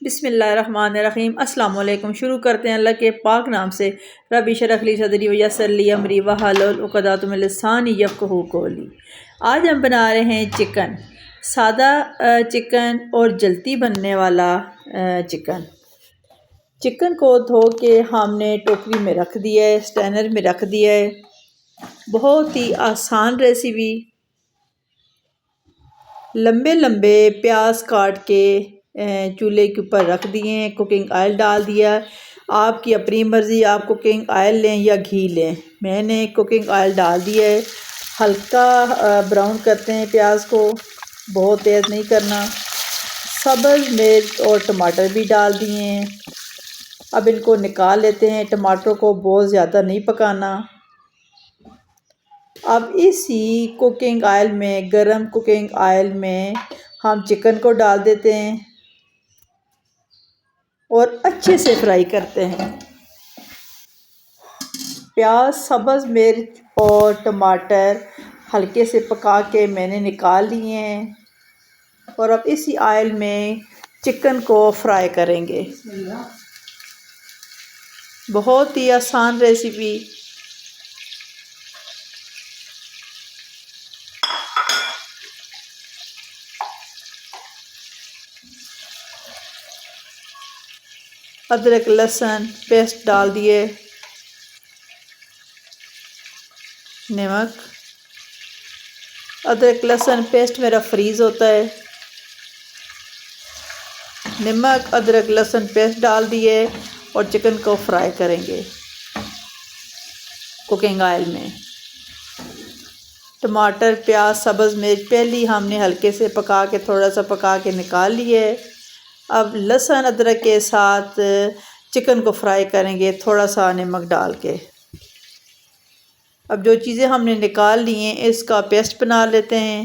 बिस्मिल्लाहिर्रहमानिर्रहीम। अस्सलाम वालेकुम। शुरू करते हैं अल्लाह के पाक नाम से। रब्बि इश्रह ली सदरी व यस्सिर ली अमरी वहलुल उक़दतम मिन लिसानी यफ़क़हू क़ौली। आज हम बना रहे हैं चिकन, सादा चिकन और जल्दी बनने वाला चिकन। चिकन को धो के हमने टोकरी में रख दिया है, स्टैनर में रख दिया है। बहुत ही आसान रेसिपी। लंबे लंबे प्याज काट के चूल्हे के ऊपर रख दिए हैं, कुकिंग ऑयल डाल दिया। आपकी अपनी मर्ज़ी, आप कुकिंग ऑयल लें या घी लें। मैंने कुकिंग ऑयल डाल दिया है। हल्का ब्राउन करते हैं प्याज को, बहुत तेज़ नहीं करना। सब्ज़ मिर्च और टमाटर भी डाल दिए हैं। अब इनको निकाल लेते हैं। टमाटर को बहुत ज़्यादा नहीं पकाना। अब इसी कुकिंग ऑयल में, गरम कुकिंग ऑयल में हम चिकन को डाल देते हैं और अच्छे से फ्राई करते हैं। प्याज, सब्ज़ मिर्च और टमाटर हल्के से पका के मैंने निकाल लिए हैं और अब इसी ऑयल में चिकन को फ्राई करेंगे। बहुत ही आसान रेसिपी। अदरक लहसुन पेस्ट डाल दिए, नमक। अदरक लहसुन पेस्ट मेरा फ्रीज़ होता है। नमक, अदरक लहसुन पेस्ट डाल दिए और चिकन को फ्राई करेंगे कुकिंग ऑयल में। टमाटर, प्याज, सब्ज़ मिर्च पहले ही हमने हल्के से पका के, थोड़ा सा पका के निकाल लिए। अब लहसुन अदरक के साथ चिकन को फ्राई करेंगे थोड़ा सा नमक डाल के। अब जो चीज़ें हमने निकाल ली हैं इसका पेस्ट बना लेते हैं।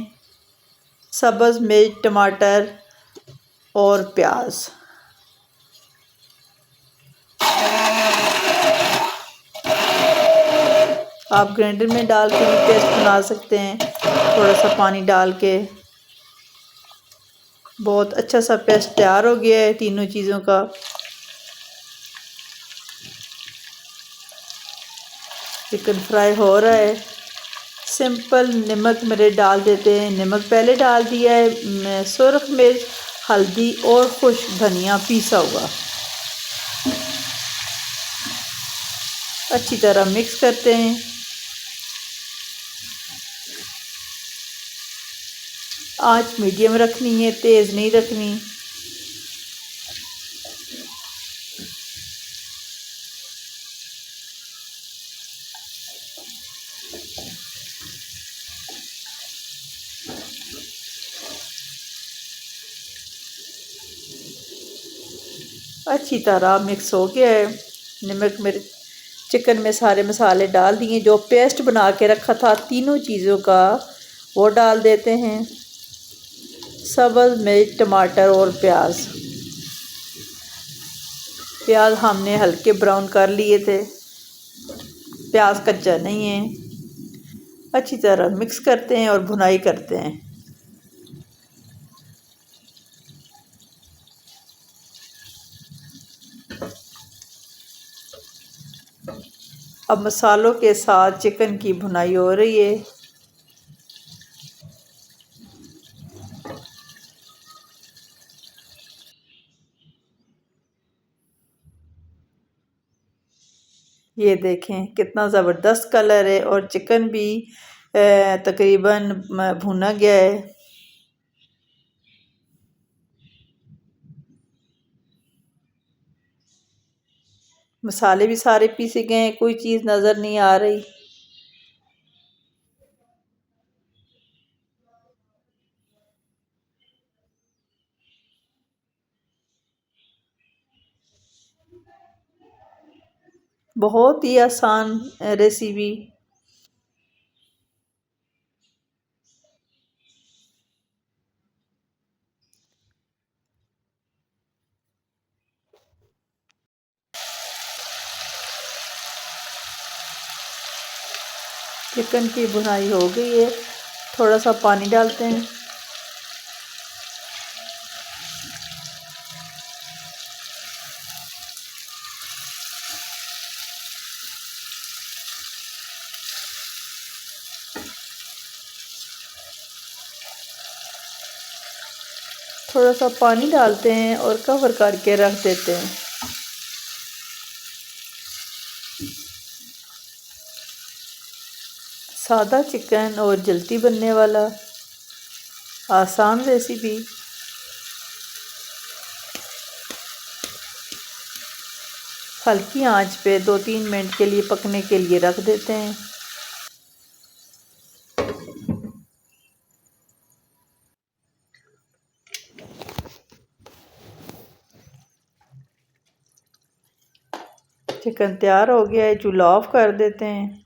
सब्ज़ मिर्च, टमाटर और प्याज। आप ग्राइंडर में डाल के भी पेस्ट बना सकते हैं, थोड़ा सा पानी डाल के। बहुत अच्छा सा पेस्ट तैयार हो गया है तीनों चीज़ों का। चिकन फ्राई हो रहा है। सिंपल नमक मेरे डाल देते हैं, नमक पहले डाल दिया है। सुरख मिर्च, हल्दी और खुश्क धनिया पीसा हुआ। अच्छी तरह मिक्स करते हैं। आंच मीडियम रखनी है, तेज़ नहीं रखनी। अच्छी तरह मिक्स हो गया है। नमक मिर्च, चिकन में सारे मसाले डाल दिए। जो पेस्ट बना के रखा था तीनों चीज़ों का वो डाल देते हैं। सब्ज़ मिर्च, टमाटर और प्याज। प्याज हमने हल्के ब्राउन कर लिए थे, प्याज कच्चा नहीं है। अच्छी तरह मिक्स करते हैं और भुनाई करते हैं। अब मसालों के साथ चिकन की भुनाई हो रही है। ये देखें कितना ज़बरदस्त कलर है और चिकन भी तकरीबन भुना गया है। मसाले भी सारे पीसे गए हैं, कोई चीज़ नज़र नहीं आ रही। बहुत ही आसान रेसिपी। चिकन की भुनाई हो गई है। थोड़ा सा पानी डालते हैं। थोड़ा सा पानी डालते हैं और कवर करके रख देते हैं। सादा चिकन और जल्दी बनने वाला आसान रेसिपी। हल्की आंच पे 2-3 मिनट के लिए पकने के लिए रख देते हैं। चिकन तैयार हो गया है, चूल्हा ऑफ कर देते हैं।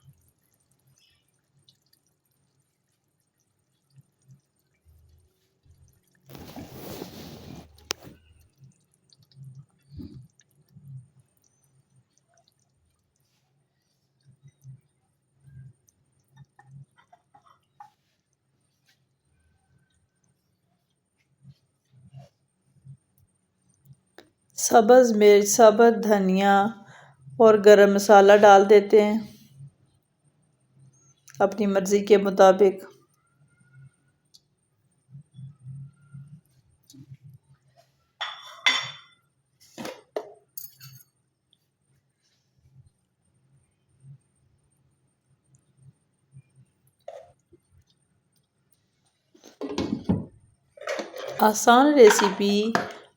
सब्ज़ मिर्च, साबुत धनिया और गरम मसाला डाल देते हैं अपनी मर्ज़ी के मुताबिक। आसान रेसिपी,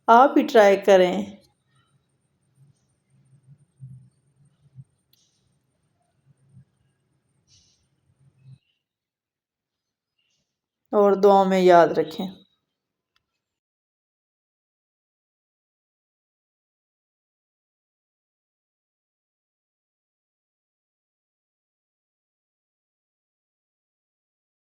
आप भी ट्राई करें और दुआओं में याद रखें।